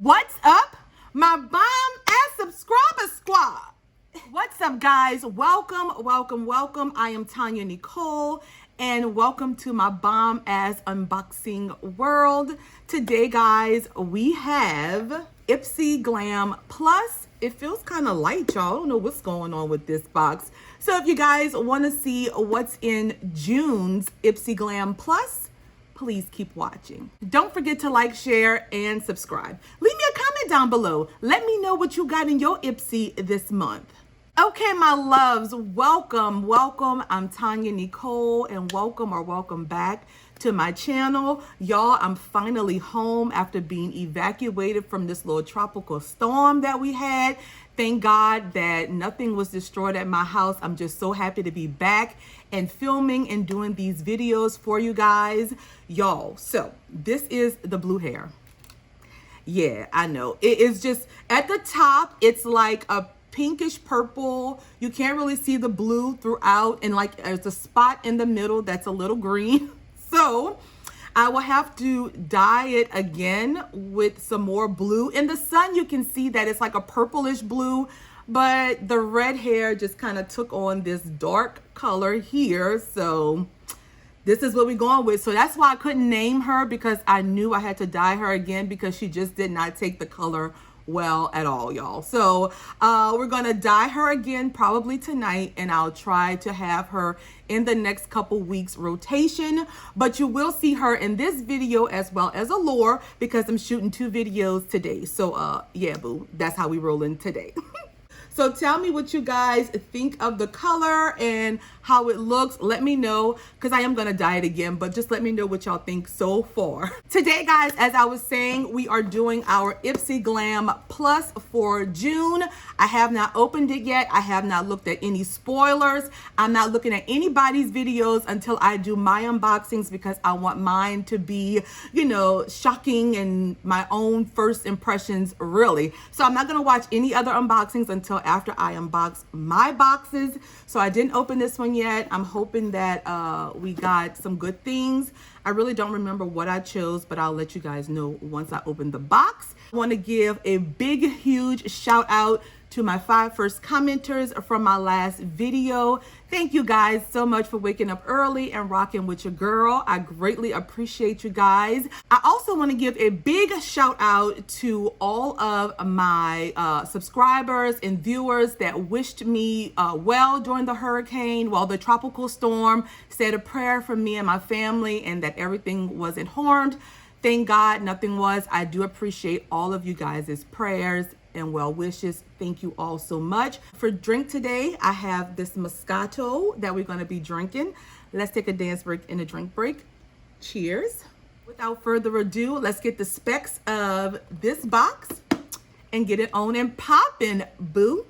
What's up, my bomb ass subscriber squad? What's up, guys? Welcome. I am TonyaNicole, and welcome to my bomb ass unboxing world. Today, guys, we have Ipsy Glam Plus. It feels kind of light, y'all. I don't know what's going on with this box. So if you guys want to see what's in June's Ipsy Glam Plus, please keep watching. Don't forget to like, share, and subscribe. Leave me a comment down below. Let me know what you got in your Ipsy this month. Okay, my loves, welcome. I'm TonyaNicole, and welcome back to my channel. Y'all, I'm finally home after being evacuated from this little tropical storm that we had. Thank God that nothing was destroyed at my house. I'm just so happy to be back and filming and doing these videos for you guys. Y'all, so this is the blue hair. Yeah, I know. It is just at the top, it's like a pinkish purple. You can't really see the blue throughout, and like there's a spot in the middle that's a little green. So I will have to dye it again with some more blue. In the sun, you can see that it's like a purplish blue, but the red hair just kind of took on this dark color here. So this is what we're going with. So that's why I couldn't name her, because I knew I had to dye her again because she just did not take the color well at all, y'all. So we're gonna dye her again probably tonight, and I'll try to have her in the next couple weeks rotation, but you will see her in this video as well as Allure, because I'm shooting 2 videos today. So yeah, boo, that's how we rolling today. So tell me what you guys think of the color and how it looks. Let me know, because I am going to dye it again, but just let me know what y'all think so far. Today, guys, as I was saying, we are doing our Ipsy Glam Plus for June. I have not opened it yet. I have not looked at any spoilers. I'm not looking at anybody's videos until I do my unboxings, because I want mine to be, you know, shocking and my own first impressions, really. So I'm not going to watch any other unboxings until after I unbox my boxes. So I didn't open this one yet. I'm hoping that we got some good things. I really don't remember what I chose, but I'll let you guys know once I open the box. I want to give a big, huge shout out to my 5 first commenters from my last video. Thank you guys so much for waking up early and rocking with your girl. I greatly appreciate you guys. I also want to give a big shout out to all of my subscribers and viewers that wished me well during the hurricane, the tropical storm, said a prayer for me and my family, and that everything wasn't harmed. Thank God nothing was. I do appreciate all of you guys' prayers and well wishes. Thank you all so much. For drink today, I have this Moscato that we're going to be drinking. Let's take a dance break and a drink break. Cheers. Without further ado, let's get the specs of this box and get it on and poppin', boo.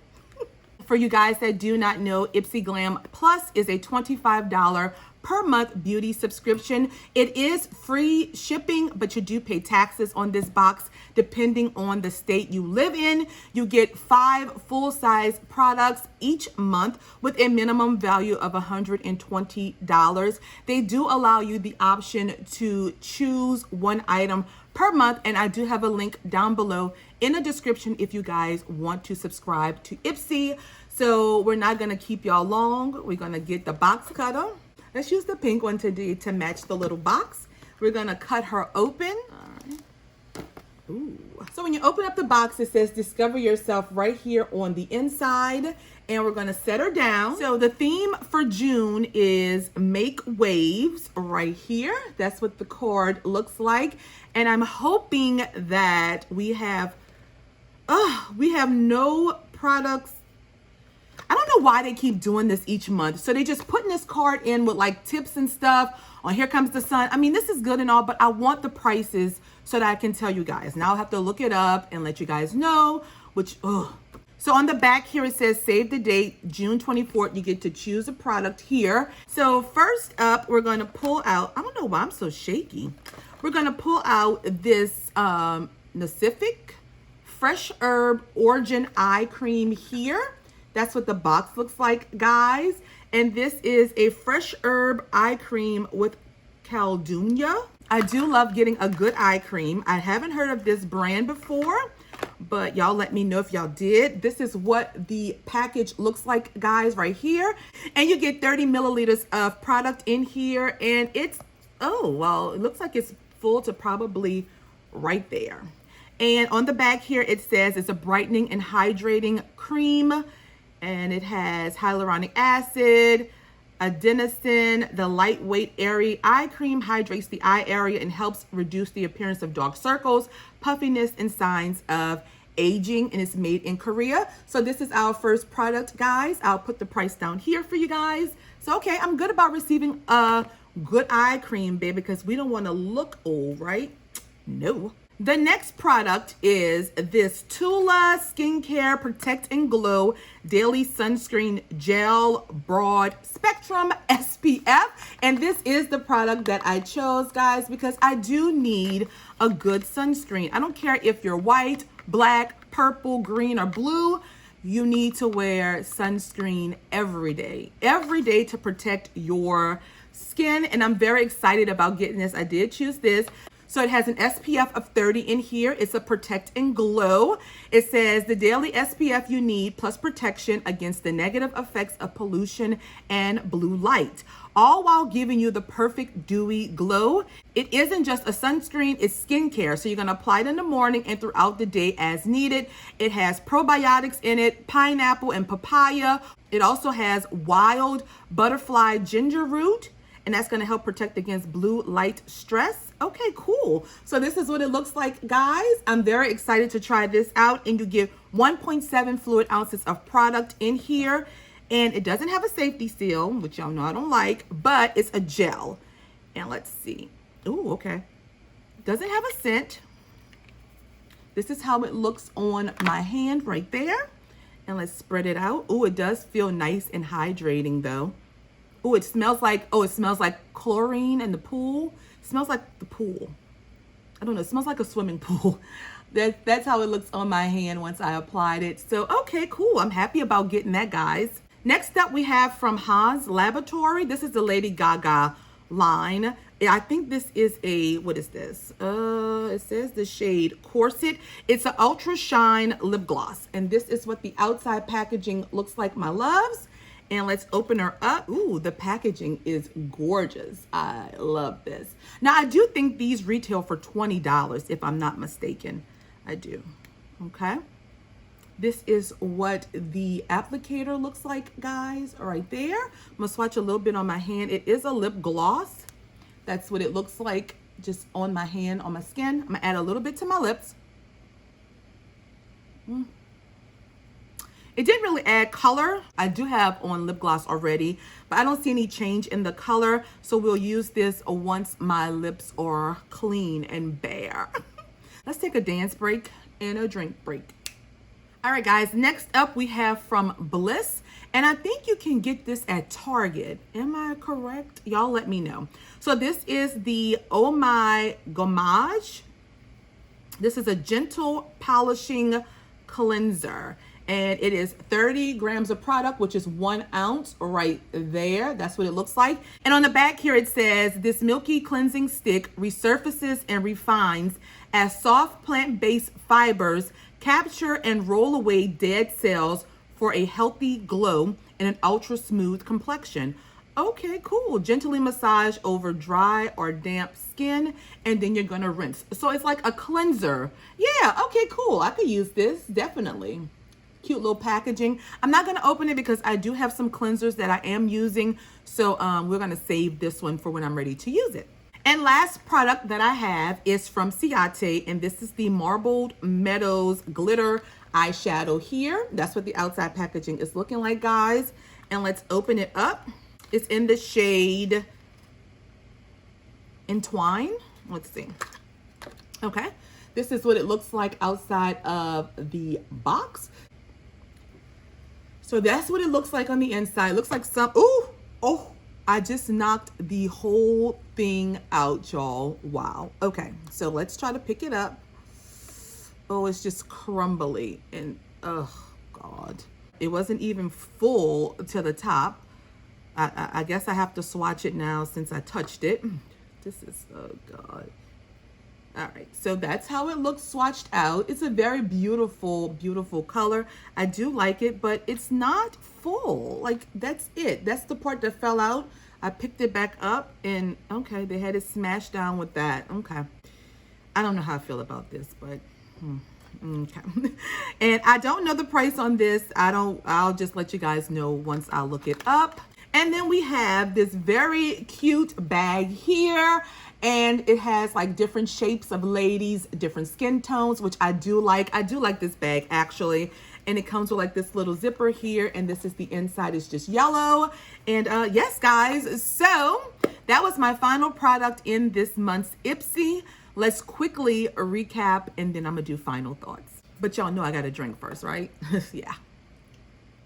For you guys that do not know, Ipsy Glam Plus is a $25 per month beauty subscription. It is free shipping, but you do pay taxes on this box depending on the state you live in. You get 5 full-size products each month with a minimum value of $120. They do allow you the option to choose 1 item per month, and I do have a link down below in the description if you guys want to subscribe to Ipsy. So we're not gonna keep y'all long. We're gonna get the box cutter. Let's use the pink one today to match the little box. We're gonna cut her open. All right. Ooh. So when you open up the box, it says discover yourself right here on the inside, and we're gonna set her down. So the theme for June is make waves right here. That's what the card looks like. And I'm hoping that we have no products. I don't know why they keep doing this each month. So they just putting this card in with like tips and stuff on Here Comes the Sun. I mean, this is good and all, but I want the prices so that I can tell you guys. Now I'll have to look it up and let you guys know, which, ugh. So on the back here, it says save the date, June 24th. You get to choose a product here. So first up, we're going to pull out, I don't know why I'm so shaky. We're going to pull out this Nacific Fresh Herb Origin Eye Cream here. That's what the box looks like, guys. And this is a fresh herb eye cream with caldunia. I do love getting a good eye cream. I haven't heard of this brand before, but y'all let me know if y'all did. This is what the package looks like, guys, right here. And you get 30 milliliters of product in here. And it's, oh, well, it looks like it's full to probably right there. And on the back here, it says it's a brightening and hydrating cream. And it has hyaluronic acid, adenosine. The lightweight, airy eye cream hydrates the eye area and helps reduce the appearance of dark circles, puffiness, and signs of aging. And it's made in Korea. So this is our first product, guys. I'll put the price down here for you guys. So, okay, I'm good about receiving a good eye cream, babe, because we don't want to look old, right? No. The next product is this Tula Skincare Protect and Glow Daily Sunscreen Gel Broad Spectrum SPF. And this is the product that I chose, guys, because I do need a good sunscreen. I don't care if you're white, black, purple, green, or blue. You need to wear sunscreen every day to protect your skin. And I'm very excited about getting this. I did choose this. So it has an SPF of 30 in here. It's a Protect and Glow. It says the daily SPF you need plus protection against the negative effects of pollution and blue light, all while giving you the perfect dewy glow. It isn't just a sunscreen, it's skincare. So you're gonna apply it in the morning and throughout the day as needed. It has probiotics in it, pineapple and papaya. It also has wild butterfly ginger root, and that's gonna help protect against blue light stress. Okay, cool. So this is what it looks like, guys. I'm very excited to try this out. And you get 1.7 fluid ounces of product in here. And it doesn't have a safety seal, which y'all know I don't like, but it's a gel. And let's see. Ooh, okay. Doesn't have a scent. This is how it looks on my hand right there. And let's spread it out. Ooh, it does feel nice and hydrating though. Ooh, it smells like chlorine in the pool. It smells like the pool. I don't know, it smells like a swimming pool. That's how it looks on my hand once I applied it. So, okay, cool. I'm happy about getting that, guys. Next up, we have from Haus Laboratories. This is the Lady Gaga line. I think this is a, what is this? It says the shade Corset. It's an Ultra Shine lip gloss. And this is what the outside packaging looks like, my loves. And let's open her up. Ooh, the packaging is gorgeous. I love this. Now, I do think these retail for $20, if I'm not mistaken. I do. Okay. This is what the applicator looks like, guys, right there. I'm gonna swatch a little bit on my hand. It is a lip gloss. That's what it looks like just on my hand, on my skin. I'm gonna add a little bit to my lips. It didn't really add color. I do have on lip gloss already, but I don't see any change in the color. So we'll use this once my lips are clean and bare. Let's take a dance break and a drink break. All right, guys, next up we have from Bliss. And I think you can get this at Target. Am I correct? Y'all let me know. So this is the Oh My Gommage. This is a gentle polishing cleanser. And it is 30 grams of product, which is 1 ounce right there. That's what it looks like. And on the back here, it says, this milky cleansing stick resurfaces and refines as soft plant-based fibers capture and roll away dead cells for a healthy glow and an ultra smooth complexion. Okay, cool. Gently massage over dry or damp skin, and then you're gonna rinse. So it's like a cleanser. Yeah, okay, cool. I could use this, definitely. Cute little packaging. I'm not gonna open it because I do have some cleansers that I am using. So we're gonna save this one for when I'm ready to use it. And last product that I have is from Ciate, and this is the Marbled Meadows Glitter Eyeshadow here. That's what the outside packaging is looking like, guys. And let's open it up. It's in the shade Entwine. Let's see. Okay. This is what it looks like outside of the box. So that's what it looks like on the inside. It looks like some, ooh, oh, I just knocked the whole thing out, y'all. Wow. Okay, so let's try to pick it up. Oh, it's just crumbly and, oh, God. It wasn't even full to the top. I guess I have to swatch it now since I touched it. This is, oh God. All right, so that's how it looks swatched out. It's a very beautiful, beautiful color. I do like it, but it's not full. Like, that's it. That's the part that fell out. I picked it back up and, okay, they had it smashed down with that. Okay. I don't know how I feel about this, but okay. And I don't know the price on this. I'll just let you guys know once I look it up. And then we have this very cute bag here, and it has like different shapes of ladies, different skin tones, which I do like. I do like this bag actually. And it comes with like this little zipper here, and this is the inside is just yellow. And yes, guys, so that was my final product in this month's Ipsy. Let's quickly recap, and then I'm gonna do final thoughts. But y'all know I gotta drink first, right? Yeah.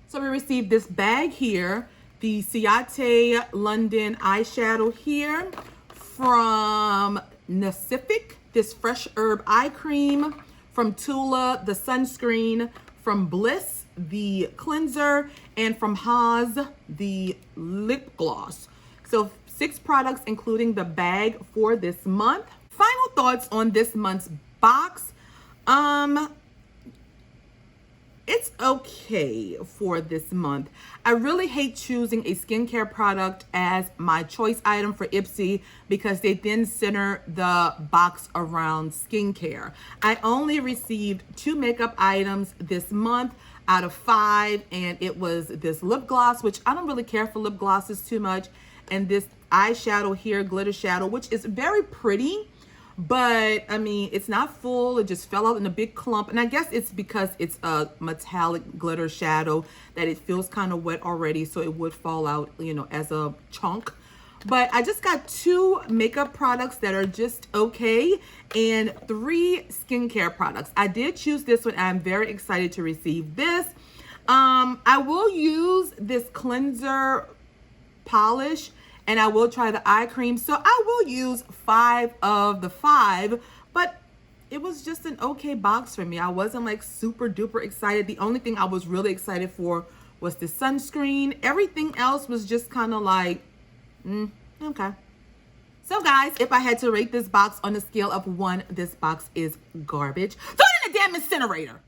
So we received this bag here, the Ciate London eyeshadow here from Nacific, this fresh herb eye cream, from Tula, the sunscreen, from Bliss, the cleanser, and from Haus, the lip gloss. So 6 products, including the bag for this month. Final thoughts on this month's box. It's okay for this month. I really hate choosing a skincare product as my choice item for Ipsy because they then center the box around skincare. I only received 2 makeup items this month out of 5, and it was this lip gloss, which I don't really care for lip glosses too much, and this eyeshadow here, glitter shadow, which is very pretty. But I mean, it's not full. It just fell out in a big clump. And I guess it's because it's a metallic glitter shadow that it feels kind of wet already. So it would fall out, you know, as a chunk. But I just got 2 makeup products that are just okay, and 3 skincare products. I did choose this one. I'm very excited to receive this. I will use this cleanser polish, and I will try the eye cream. So I will use 5 of the 5, but it was just an okay box for me. I wasn't like super duper excited. The only thing I was really excited for was the sunscreen. Everything else was just kind of like, okay. So guys, if I had to rate this box on a scale of 1, this box is garbage. Throw it in the damn incinerator.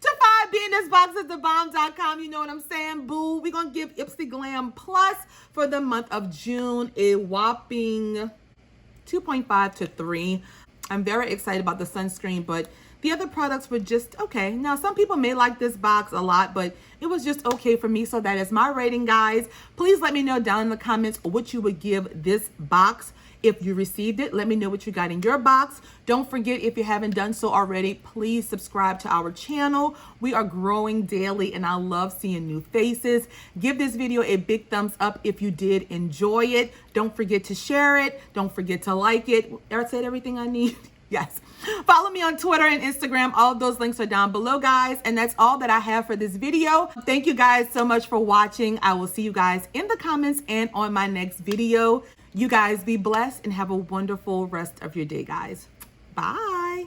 To 5 being this box at thebomb.com, you know what I'm saying, boo. We're going to give ipsyglamplus for the month of June a whopping 2.5 to 3. I'm very excited about the sunscreen, but the other products were just okay. Now, some people may like this box a lot, but it was just okay for me. So that is my rating, guys. Please let me know down in the comments what you would give this box. If you received it, let me know what you got in your box. Don't forget, if you haven't done so already, please subscribe to our channel. We are growing daily, and I love seeing new faces. Give this video a big thumbs up if you did enjoy it. Don't forget to share it. Don't forget to like it. I said everything I need. Yes. Follow me on Twitter and Instagram. All of those links are down below, guys. And that's all that I have for this video. Thank you guys so much for watching. I will see you guys in the comments and on my next video. You guys be blessed and have a wonderful rest of your day, guys. Bye.